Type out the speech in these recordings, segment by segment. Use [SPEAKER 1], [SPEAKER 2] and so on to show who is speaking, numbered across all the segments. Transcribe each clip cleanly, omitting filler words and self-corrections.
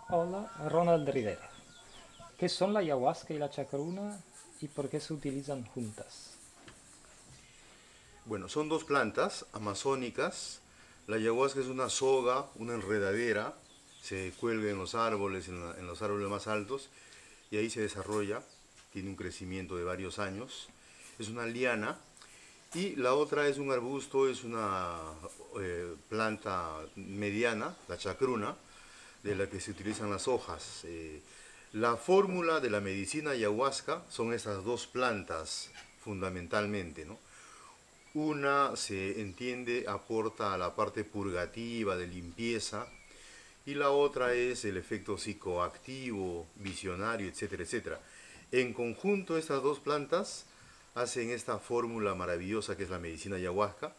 [SPEAKER 1] Hola, Ronald Rivera. ¿Qué son la ayahuasca y la chacruna y por qué se utilizan juntas?
[SPEAKER 2] Bueno, son dos plantas amazónicas. La ayahuasca es una soga, una enredadera, se cuelga en los árboles, en los árboles más altos, y ahí se desarrolla, tiene un crecimiento de varios años. Es una liana. Y la otra es un arbusto, es una planta mediana, la chacruna, de la que se utilizan las hojas. La fórmula de la medicina ayahuasca son esas dos plantas fundamentalmente, ¿no? Una se entiende aporta a la parte purgativa de limpieza y la otra es el efecto psicoactivo, visionario, etcétera, etcétera. En conjunto estas dos plantas hacen esta fórmula maravillosa que es la medicina ayahuasca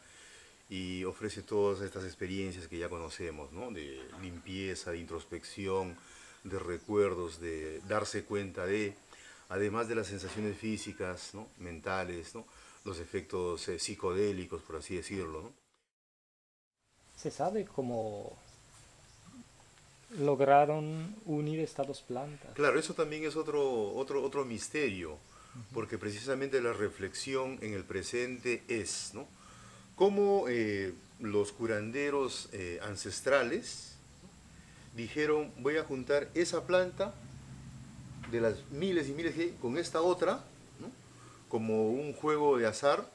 [SPEAKER 2] y ofrece todas estas experiencias que ya conocemos, ¿no? De limpieza, de introspección, de recuerdos, de darse cuenta de, además de las sensaciones físicas, ¿no? Mentales, ¿no? Los efectos psicodélicos, por así decirlo, ¿no?
[SPEAKER 1] ¿Se sabe cómo lograron unir estas dos plantas?
[SPEAKER 2] Claro, eso también es otro misterio, porque precisamente la reflexión en el presente es, ¿no? Cómo los curanderos ancestrales dijeron, voy a juntar esa planta de las miles y miles que hay con esta otra, ¿no? Como un juego de azar,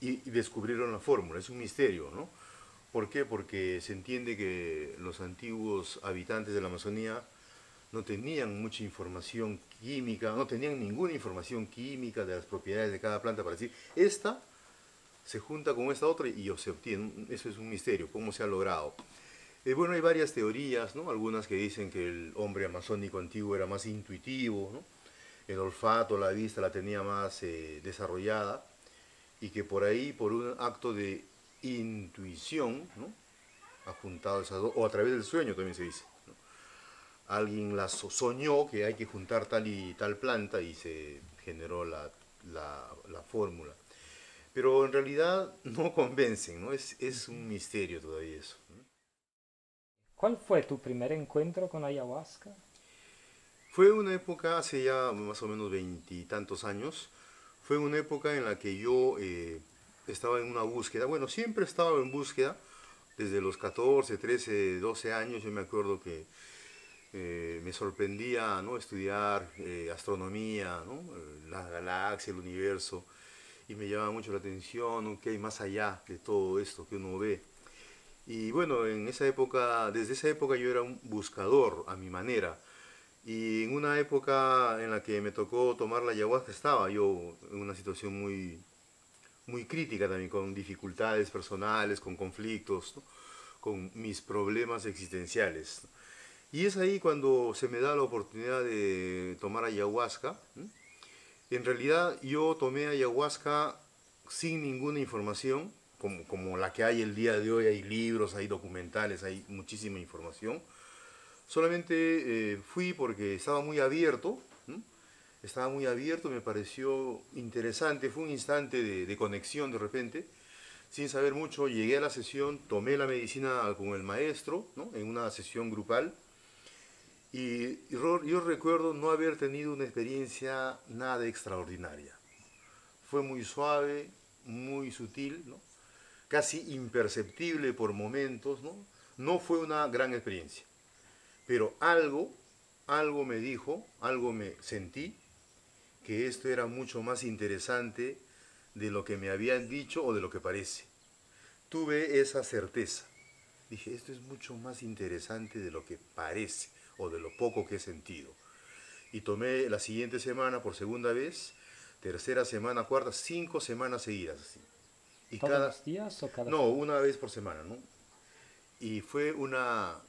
[SPEAKER 2] y descubrieron la fórmula. Es un misterio, ¿no? ¿Por qué? Porque se entiende que los antiguos habitantes de la Amazonía no tenían mucha información química, no tenían ninguna información química de las propiedades de cada planta para decir, esta se junta con esta otra y se obtiene. Eso es un misterio, cómo se ha logrado. Bueno, hay varias teorías, ¿no? Algunas que dicen que el hombre amazónico antiguo era más intuitivo, ¿no? El olfato, la vista la tenía más desarrollada y que por ahí, por un acto de intuición, ¿no? Ha juntado esas dos, o a través del sueño también se dice, ¿no? Alguien soñó que hay que juntar tal y tal planta y se generó la fórmula. Pero en realidad no convencen, ¿no? Es un misterio todavía eso, ¿no?
[SPEAKER 1] ¿Cuál fue tu primer encuentro con ayahuasca?
[SPEAKER 2] Fue una época, hace ya más o menos veintitantos años, fue una época en la que yo estaba en una búsqueda, bueno, siempre estaba en búsqueda, desde los 14 13 12 años, yo me acuerdo que me sorprendía, ¿no? Estudiar astronomía, ¿no? La galaxia, el universo, y me llamaba mucho la atención, ¿no? ¿Qué hay más allá de todo esto que uno ve? Y bueno, en esa época, desde esa época yo era un buscador a mi manera. Y en una época en la que me tocó tomar la ayahuasca estaba yo en una situación muy crítica también, con dificultades personales, con conflictos, ¿no? Con mis problemas existenciales. Y es ahí cuando se me da la oportunidad de tomar ayahuasca, ¿no? En realidad yo tomé ayahuasca sin ninguna información, como la que hay el día de hoy, hay libros, hay documentales, hay muchísima información. Solamente fui porque estaba muy abierto, ¿no? Estaba muy abierto, me pareció interesante, fue un instante de conexión de repente, sin saber mucho, llegué a la sesión, tomé la medicina con el maestro, ¿no? En una sesión grupal, y yo recuerdo no haber tenido una experiencia nada extraordinaria. Fue muy suave, muy sutil, ¿no? Casi imperceptible por momentos, ¿no? No fue una gran experiencia, pero algo me dijo, algo me sentí, que esto era mucho más interesante de lo que me habían dicho o de lo que parece. Tuve esa certeza. Dije, esto es mucho más interesante de lo que parece o de lo poco que he sentido. Y tomé la siguiente semana por segunda vez, tercera semana, cuarta, 5 semanas seguidas así. Y
[SPEAKER 1] ¿Todos
[SPEAKER 2] cada,
[SPEAKER 1] los días o cada
[SPEAKER 2] no,
[SPEAKER 1] semana?
[SPEAKER 2] una vez por semana, ¿no? Y fue una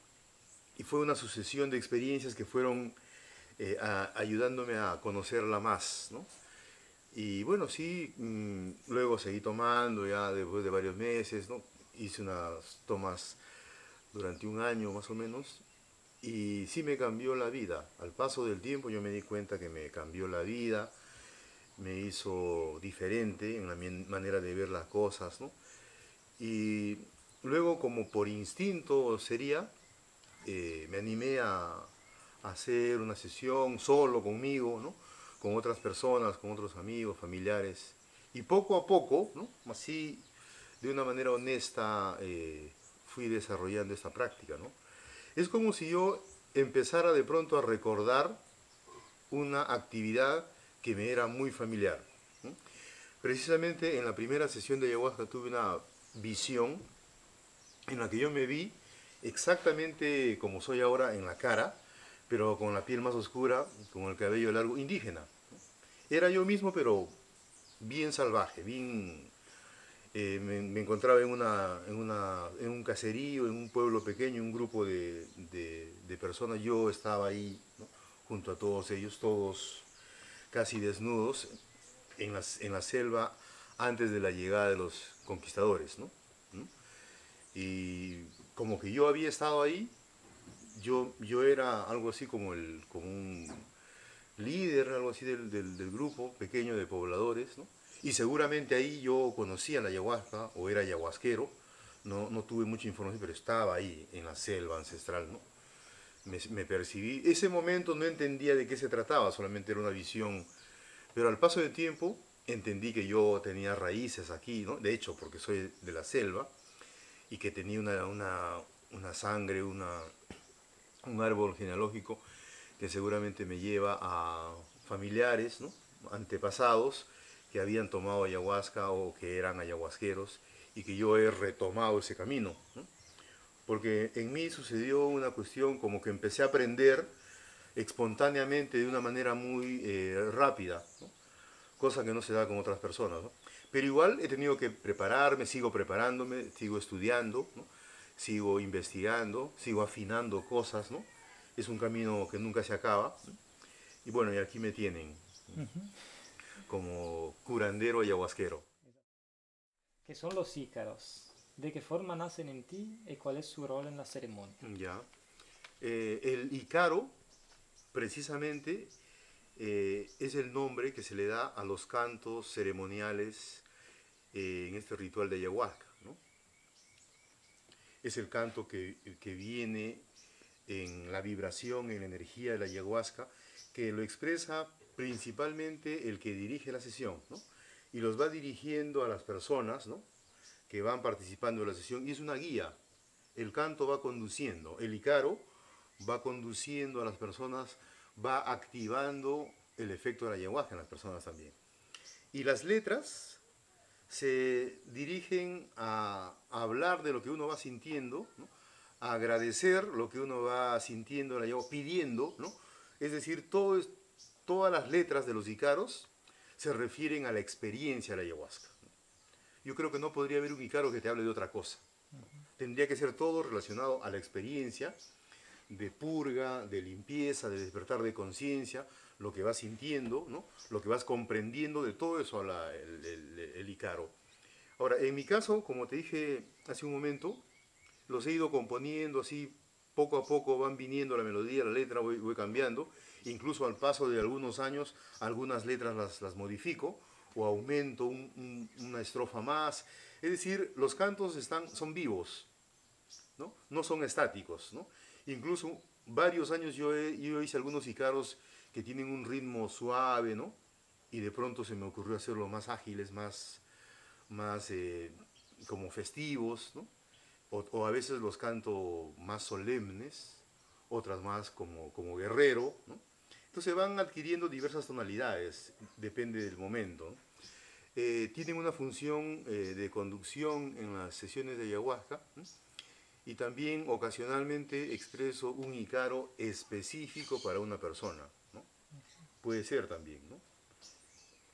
[SPEAKER 2] sucesión de experiencias que fueron ayudándome a conocerla más, ¿no? Y bueno, sí, luego seguí tomando ya después de varios meses, ¿no? Hice unas tomas durante un año más o menos y sí me cambió la vida. Al paso del tiempo yo me di cuenta que me cambió la vida, me hizo diferente en la manera de ver las cosas, ¿no? Y luego como por instinto sería, me animé hacer una sesión solo conmigo, ¿no? Con otras personas, con otros amigos, familiares. Y poco a poco, ¿no? Así, de una manera honesta, fui desarrollando esta práctica, ¿no? Es como si yo empezara de pronto a recordar una actividad que me era muy familiar, ¿no? Precisamente en la primera sesión de ayahuasca tuve una visión en la que yo me vi exactamente como soy ahora en la cara, pero con la piel más oscura, con el cabello largo, indígena. Era yo mismo, pero bien salvaje, bien... me encontraba en un caserío, en un pueblo pequeño, un grupo de personas. Yo estaba ahí, ¿no? Junto a todos ellos, todos casi desnudos, en la selva antes de la llegada de los conquistadores, ¿no? ¿Mm? Y como que yo había estado ahí, yo era algo así como un líder, algo así del grupo pequeño de pobladores, ¿no? Y seguramente ahí yo conocía la ayahuasca o era ayahuasquero, no tuve mucha información, pero estaba ahí en la selva ancestral, ¿no? Me percibí, ese momento no entendía de qué se trataba, solamente era una visión, pero al paso del tiempo entendí que yo tenía raíces aquí, ¿no? De hecho, porque soy de la selva y que tenía una sangre, un árbol genealógico que seguramente me lleva a familiares, ¿no? Antepasados que habían tomado ayahuasca o que eran ayahuasqueros y que yo he retomado ese camino, ¿no? Porque en mí sucedió una cuestión como que empecé a aprender espontáneamente de una manera muy rápida, ¿no? Cosa que no se da con otras personas, ¿no? Pero igual he tenido que prepararme, sigo preparándome, sigo estudiando, ¿no? Sigo investigando, sigo afinando cosas, ¿no? Es un camino que nunca se acaba, ¿no? Y bueno, y aquí me tienen como curandero ayahuasquero.
[SPEAKER 1] ¿Qué son los ícaros? ¿De qué forma nacen en ti y cuál es su rol en la ceremonia?
[SPEAKER 2] Ya. El Icaro, precisamente, es el nombre que se le da a los cantos ceremoniales en este ritual de ayahuasca, ¿no? Es el canto que viene en la vibración, en la energía de la ayahuasca, que lo expresa principalmente el que dirige la sesión, ¿no? Y los va dirigiendo a las personas, ¿no? Que van participando de la sesión, y es una guía. El canto va conduciendo, el Icaro va conduciendo a las personas, va activando el efecto de la ayahuasca en las personas también. Y las letras se dirigen a hablar de lo que uno va sintiendo, ¿no? A agradecer lo que uno va sintiendo en la ayahuasca, pidiendo, ¿no? Es decir, todas las letras de los Icaros se refieren a la experiencia de la ayahuasca. Yo creo que no podría haber un Icaro que te hable de otra cosa. Tendría que ser todo relacionado a la experiencia de purga, de limpieza, de despertar de conciencia, lo que vas sintiendo, ¿no? Lo que vas comprendiendo, de todo eso habla el Icaro. Ahora, en mi caso, como te dije hace un momento, los he ido componiendo así, poco a poco van viniendo la melodía, la letra, voy cambiando, incluso al paso de algunos años, algunas letras las modifico, o aumento una estrofa más. Es decir, los cantos son vivos, ¿no? No son estáticos, ¿no? Incluso varios años yo hice algunos icaros que tienen un ritmo suave, ¿no? Y de pronto se me ocurrió hacerlo más ágiles, más como festivos, ¿no? O a veces los canto más solemnes, otras más como guerrero, ¿no? Entonces van adquiriendo diversas tonalidades, depende del momento, ¿no? Tienen una función de conducción en las sesiones de ayahuasca, ¿no? Y también ocasionalmente expreso un icaro específico para una persona, ¿no? Puede ser también, ¿no?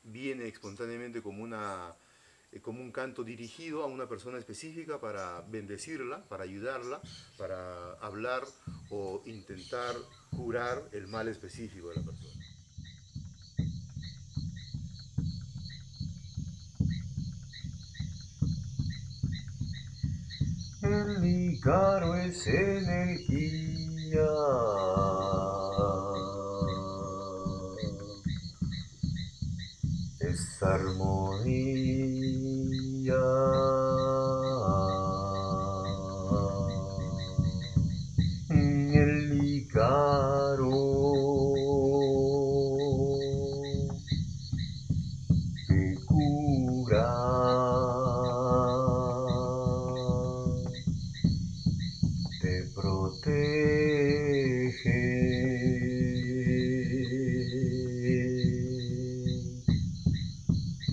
[SPEAKER 2] Viene espontáneamente como un canto dirigido a una persona específica para bendecirla, para ayudarla, para hablar o intentar curar el mal específico de la persona. El Ícaro es energía, es armonía. El Ícaro te protege.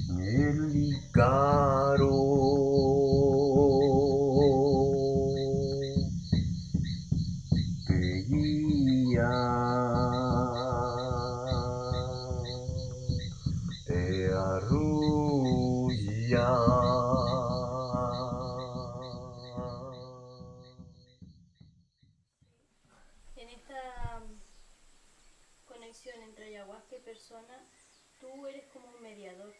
[SPEAKER 2] El Ícaro te guía, te arrulla.
[SPEAKER 3] En esta conexión entre ayahuasca y persona, tú eres como un mediador.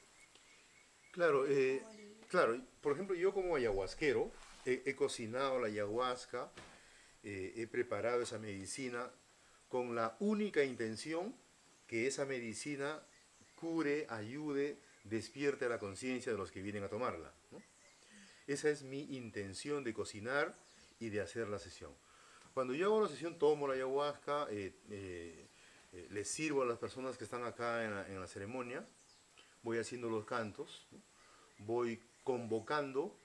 [SPEAKER 2] Claro,
[SPEAKER 3] Eres como el...
[SPEAKER 2] claro, por ejemplo, yo como ayahuasquero he cocinado la ayahuasca, he preparado esa medicina con la única intención que esa medicina cure, ayude, despierte la conciencia de los que vienen a tomarla, ¿no? Esa es mi intención de cocinar y de hacer la sesión. Cuando yo hago la sesión, tomo la ayahuasca, les sirvo a las personas que están acá en la ceremonia, voy haciendo los cantos, ¿no? Voy convocando,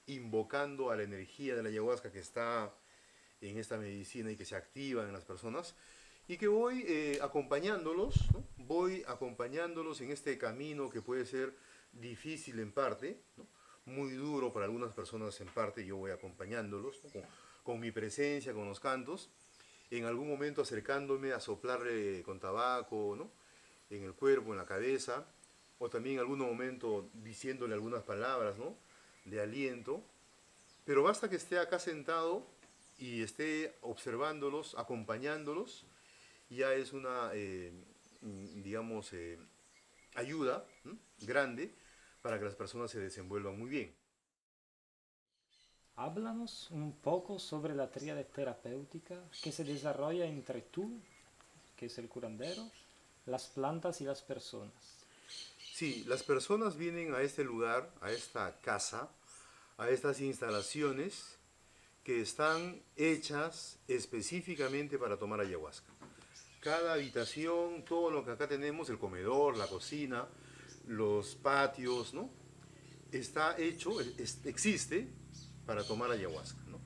[SPEAKER 2] invocando a la energía de la ayahuasca que está en esta medicina y que se activa en las personas, y que voy acompañándolos, ¿no? Voy acompañándolos en este camino que puede ser difícil en parte, ¿no? Muy duro para algunas personas en parte, yo voy acompañándolos, ¿no? Con mi presencia, con los cantos, en algún momento acercándome a soplarle con tabaco, ¿no? En el cuerpo, en la cabeza, o también en algún momento diciéndole algunas palabras, ¿no? De aliento, pero basta que esté acá sentado y esté observándolos, acompañándolos, ya es una, digamos, ayuda, ¿m? Grande para que las personas se desenvuelvan muy bien.
[SPEAKER 1] Háblanos un poco sobre la tríada terapéutica que se desarrolla entre tú, que es el curandero, las plantas y las personas.
[SPEAKER 2] Sí, las personas vienen a este lugar, a esta casa, a estas instalaciones que están hechas específicamente para tomar ayahuasca. Cada habitación, todo lo que acá tenemos, el comedor, la cocina, los patios, ¿no? Está hecho, existe para tomar ayahuasca, ¿no?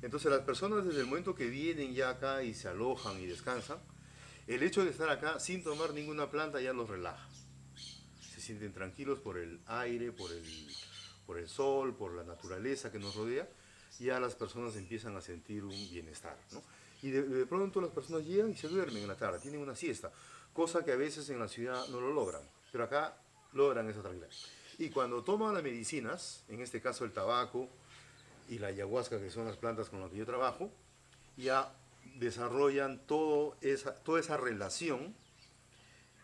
[SPEAKER 2] Entonces las personas desde el momento que vienen ya acá y se alojan y descansan, el hecho de estar acá sin tomar ninguna planta ya los relaja. Se sienten tranquilos por el aire, por el sol, por la naturaleza que nos rodea, y ya las personas empiezan a sentir un bienestar, ¿no? Y de pronto las personas llegan y se duermen en la tarde, tienen una siesta, cosa que a veces en la ciudad no lo logran, pero acá logran esa tranquilidad. Y cuando toman las medicinas, en este caso el tabaco y la ayahuasca, que son las plantas con las que yo trabajo, ya desarrollan toda esa relación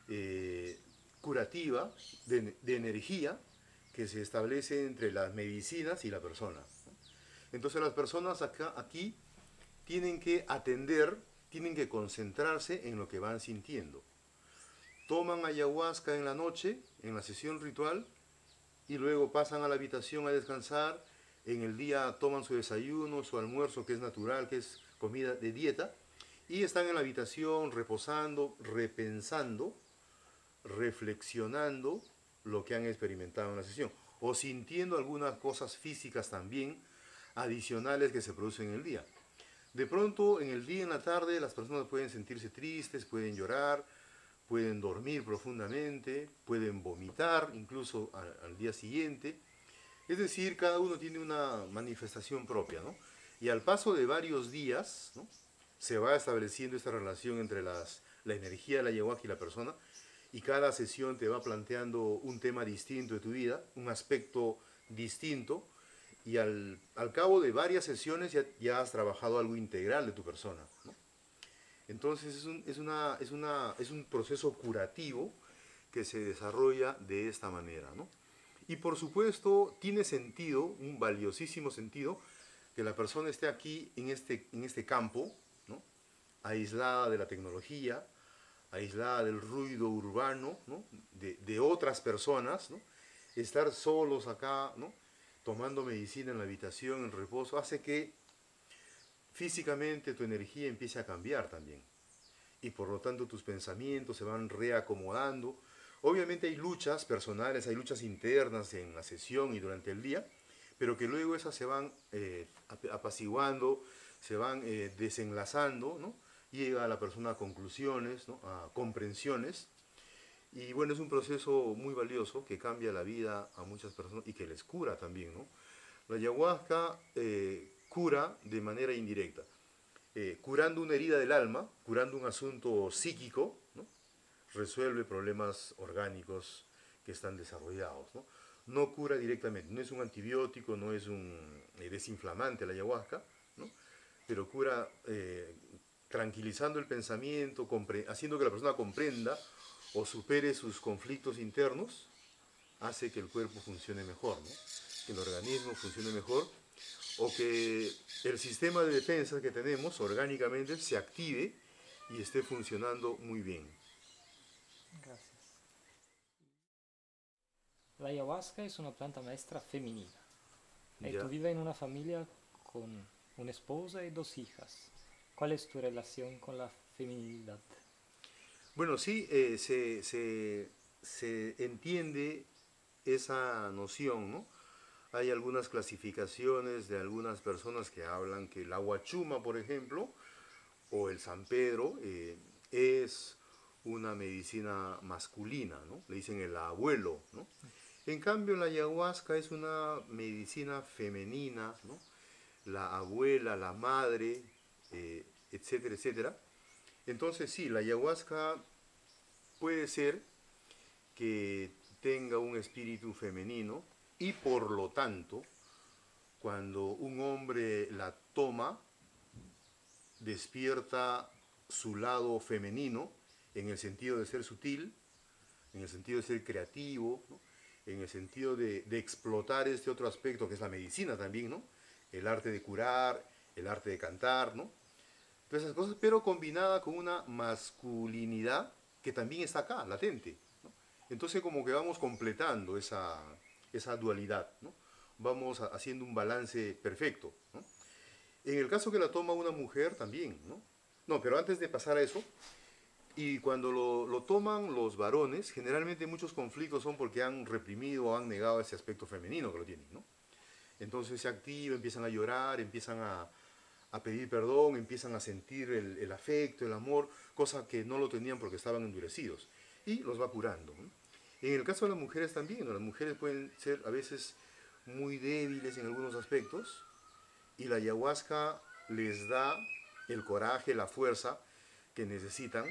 [SPEAKER 2] eh, curativa de energía que se establece entre las medicinas y la persona. Entonces las personas aquí tienen que atender, tienen que concentrarse en lo que van sintiendo. Toman ayahuasca en la noche, en la sesión ritual, y luego pasan a la habitación a descansar. En el día toman su desayuno, su almuerzo, que es natural, que es comida de dieta, y están en la habitación reposando, repensando, reflexionando lo que han experimentado en la sesión, o sintiendo algunas cosas físicas también adicionales que se producen en el día. De pronto, en el día y en la tarde, las personas pueden sentirse tristes, pueden llorar, pueden dormir profundamente, pueden vomitar incluso al día siguiente. Es decir, cada uno tiene una manifestación propia, ¿no? Y al paso de varios días, ¿no? Se va estableciendo esta relación entre la energía de la ayahuasca y la persona, y cada sesión te va planteando un tema distinto de tu vida, un aspecto distinto, y al cabo de varias sesiones ya has trabajado algo integral de tu persona, ¿no? Entonces es un proceso curativo que se desarrolla de esta manera, ¿no? Y por supuesto tiene sentido, un valiosísimo sentido, que la persona esté aquí en este campo, ¿no? Aislada de la tecnología, aislada del ruido urbano, ¿no? De otras personas, ¿no? Estar solos acá, ¿no? Tomando medicina en la habitación, en reposo, hace que físicamente tu energía empiece a cambiar también. Y por lo tanto tus pensamientos se van reacomodando. Obviamente hay luchas personales, hay luchas internas en la sesión y durante el día, pero que luego esas se van apaciguando, se van desenlazando, ¿no? Llega a la persona a conclusiones, ¿no? A comprensiones. Y bueno, es un proceso muy valioso que cambia la vida a muchas personas y que les cura también, ¿no? La ayahuasca cura de manera indirecta, curando una herida del alma, curando un asunto psíquico, ¿no? Resuelve problemas orgánicos que están desarrollados, ¿no? No cura directamente, no es un antibiótico, no es un desinflamante la ayahuasca, ¿no? Pero cura tranquilizando el pensamiento, haciendo que la persona comprenda o supere sus conflictos internos, hace que el cuerpo funcione mejor, ¿no? Que el organismo funcione mejor, o que el sistema de defensa que tenemos orgánicamente se active y esté funcionando muy bien.
[SPEAKER 1] Gracias. La ayahuasca es una planta maestra femenina.
[SPEAKER 2] ¿Ya?
[SPEAKER 1] Tú vives en una familia con una esposa y 2 hijas. ¿Cuál es tu relación con la feminidad?
[SPEAKER 2] Bueno, sí, se entiende esa noción, ¿no? Hay algunas clasificaciones de algunas personas que hablan que la huachuma, por ejemplo, o el San Pedro, es una medicina masculina, ¿no? Le dicen el abuelo, ¿no? En cambio, la ayahuasca es una medicina femenina, ¿no? La abuela, la madre, etcétera, etcétera. Entonces, sí, la ayahuasca puede ser que tenga un espíritu femenino y por lo tanto, cuando un hombre la toma, despierta su lado femenino en el sentido de ser sutil, en el sentido de ser creativo, ¿no? En el sentido de explotar este otro aspecto que es la medicina también, ¿no? El arte de curar, el arte de cantar, ¿no? Todas esas cosas, pero combinada con una masculinidad que también está acá, latente, ¿no? Entonces como que vamos completando esa dualidad, ¿no? Vamos haciendo un balance perfecto, ¿no? En el caso que la toma una mujer también, ¿no? No, pero antes de pasar a eso, y cuando lo toman los varones, generalmente muchos conflictos son porque han reprimido o han negado ese aspecto femenino que lo tienen, ¿no? Entonces se activa, empiezan a llorar, empiezan a pedir perdón, empiezan a sentir el afecto, el amor, cosa que no lo tenían porque estaban endurecidos. Y los va curando, ¿no? En el caso de las mujeres también, ¿no? Las mujeres pueden ser a veces muy débiles en algunos aspectos y la ayahuasca les da el coraje, la fuerza que necesitan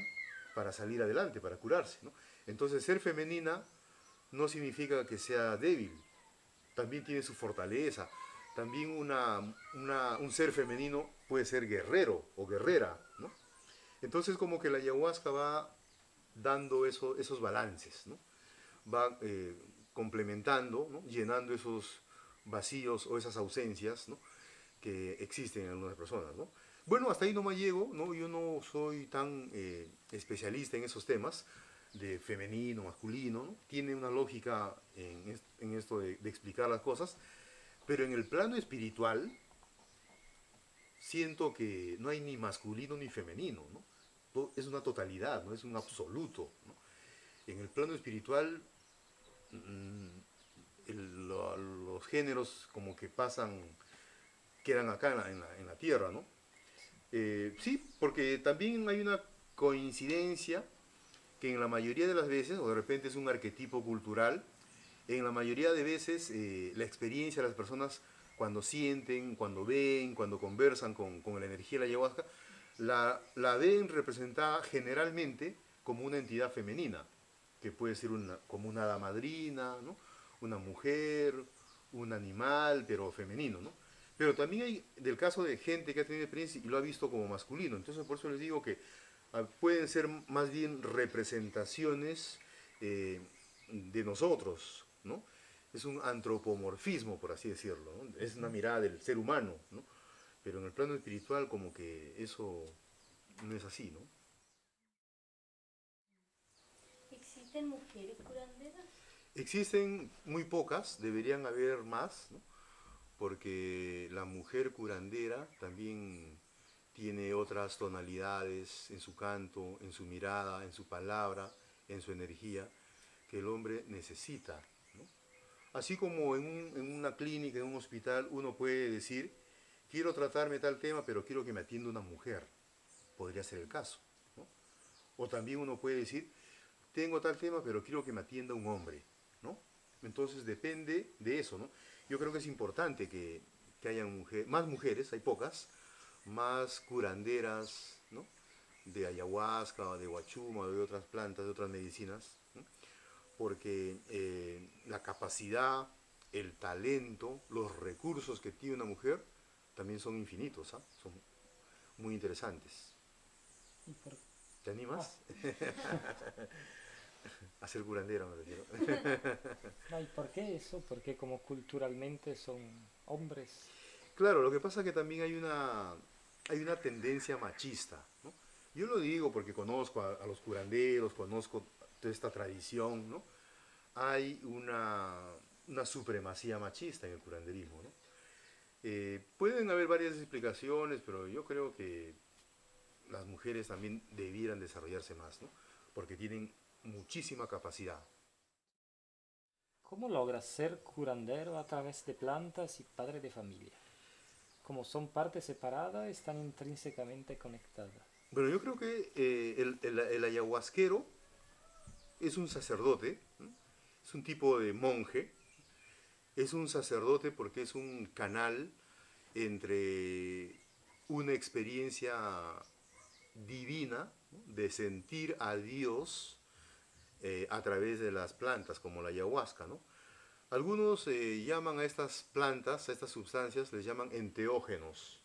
[SPEAKER 2] para salir adelante, para curarse, ¿no? Entonces ser femenina no significa que sea débil, también tiene su fortaleza. También un ser femenino puede ser guerrero o guerrera, ¿no? Entonces como que la ayahuasca va dando esos balances, ¿no? Va complementando, ¿no? Llenando esos vacíos o esas ausencias, ¿no? Que existen en algunas personas, ¿no? Bueno, hasta ahí no me llego, ¿no? Yo no soy tan especialista en esos temas de femenino, masculino, ¿no? Tiene una lógica en esto de explicar las cosas, pero en el plano espiritual siento que no hay ni masculino ni femenino, ¿no? Es una totalidad, ¿no? Es un absoluto, ¿no? En el plano espiritual mmm, los géneros como que quedan acá en la tierra, ¿no? Sí, porque también hay una coincidencia que en la mayoría de las veces, o de repente es un arquetipo cultural, en la mayoría de veces la experiencia de las personas cuando sienten, cuando ven, cuando conversan con la energía de la ayahuasca, la ven representada generalmente como una entidad femenina, que puede ser como una hada madrina, ¿no? Una mujer, un animal, pero femenino, ¿no? Pero también hay del caso de gente que ha tenido experiencia y lo ha visto como masculino. Entonces por eso les digo que pueden ser más bien representaciones de nosotros, ¿no? Es un antropomorfismo, por así decirlo, ¿no? Es una mirada del ser humano, ¿no? Pero en el plano espiritual como que eso no es así, ¿no?
[SPEAKER 3] ¿Existen mujeres curanderas?
[SPEAKER 2] Existen muy pocas, deberían haber más, ¿no? Porque la mujer curandera también tiene otras tonalidades en su canto, en su mirada, en su palabra, en su energía, que el hombre necesita, ¿no? Así como en una clínica, en un hospital, uno puede decir quiero tratarme tal tema, pero quiero que me atienda una mujer. Podría ser el caso, ¿no? O también uno puede decir, tengo tal tema, pero quiero que me atienda un hombre, ¿no? Entonces depende de eso, ¿no? Yo creo que es importante que hayan más mujeres, hay pocas, más curanderas, ¿no? De ayahuasca, o de huachuma, o de otras plantas, de otras medicinas, ¿no? Porque la capacidad, el talento, los recursos que tiene una mujer también son infinitos, ¿ah? Son muy interesantes.
[SPEAKER 1] ¿Y por,
[SPEAKER 2] ¿Te animas? A ser curandera, me refiero.
[SPEAKER 1] no, ¿y por qué eso? Porque como culturalmente son hombres.
[SPEAKER 2] Claro, lo que pasa es que también hay una tendencia machista, ¿no? Yo lo digo porque conozco a los curanderos, conozco toda esta tradición, ¿no? Hay una supremacía machista en el curanderismo, ¿no? Pueden haber varias explicaciones, pero yo creo que las mujeres también debieran desarrollarse más, ¿no? Porque tienen muchísima capacidad.
[SPEAKER 1] ¿Cómo logras ser curandero a través de plantas y padre de familia? Como son partes separadas, están intrínsecamente conectadas.
[SPEAKER 2] Bueno, yo creo que el ayahuasquero es un sacerdote, ¿no? Es un tipo de monje, es un sacerdote porque es un canal entre una experiencia divina, ¿no? De sentir a Dios a través de las plantas, como la ayahuasca, ¿no? Algunos llaman a estas plantas, a estas sustancias, les llaman enteógenos,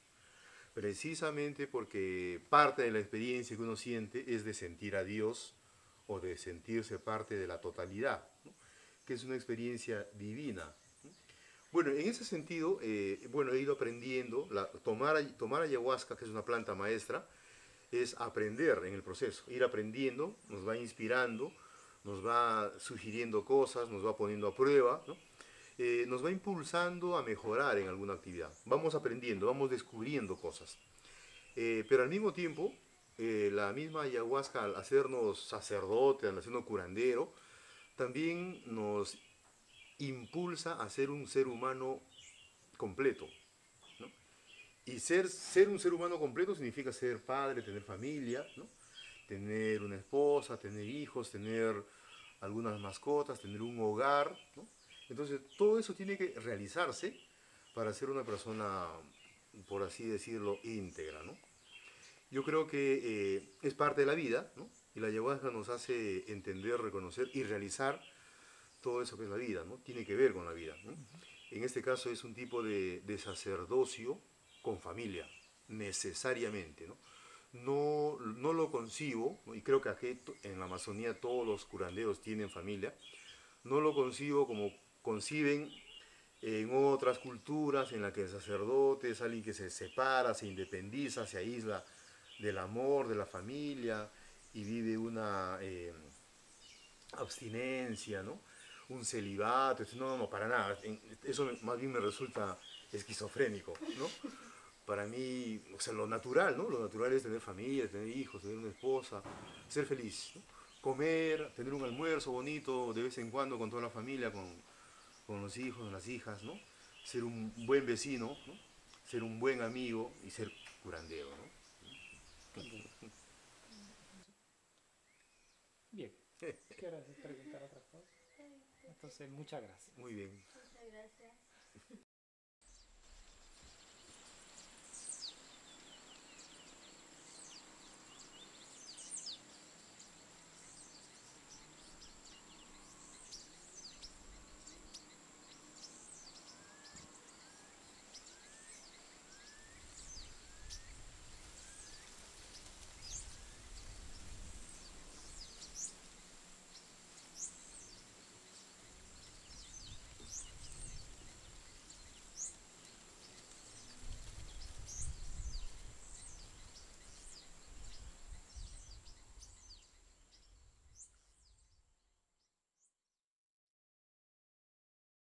[SPEAKER 2] precisamente porque parte de la experiencia que uno siente es de sentir a Dios o de sentirse parte de la totalidad, ¿no? Que es una experiencia divina. Bueno, en ese sentido, bueno, he ido aprendiendo, tomar ayahuasca, que es una planta maestra, es aprender en el proceso, ir aprendiendo, nos va inspirando, nos va sugiriendo cosas, nos va poniendo a prueba, ¿no? Nos va impulsando a mejorar en alguna actividad. Vamos aprendiendo, vamos descubriendo cosas. Pero al mismo tiempo, la misma ayahuasca, al hacernos sacerdote, al hacernos curandero, también nos impulsa a ser un ser humano completo, ¿no? Y ser un ser humano completo significa ser padre, tener familia, ¿no? Tener una esposa, tener hijos, tener algunas mascotas, tener un hogar, ¿no? Entonces, todo eso tiene que realizarse para ser una persona, por así decirlo, íntegra, ¿no? Yo creo que es parte de la vida, ¿no? Y la ayahuasca nos hace entender, reconocer y realizar todo eso que es la vida, ¿no? Tiene que ver con la vida, ¿no? En este caso es un tipo de sacerdocio con familia, necesariamente, ¿no? No lo concibo, ¿no? Y creo que aquí en la Amazonía todos los curanderos tienen familia, no lo concibo como conciben en otras culturas en las que el sacerdote es alguien que se separa, se independiza, se aísla del amor, de la familia y vive una abstinencia, ¿no? Un celibato. No, no, para nada. Eso más bien me resulta esquizofrénico, ¿no? Para mí, o sea, lo natural, ¿no? Lo natural es tener familia, tener hijos, tener una esposa, ser feliz, ¿no? Comer, tener un almuerzo bonito de vez en cuando con toda la familia, con los hijos, las hijas, ¿no? Ser un buen vecino, ¿no? Ser un buen amigo y ser curandero, ¿no?
[SPEAKER 1] Bien. Bien. ¿Quieres preguntar otra cosa? Entonces, muchas gracias.
[SPEAKER 2] Muy bien.
[SPEAKER 3] Muchas gracias.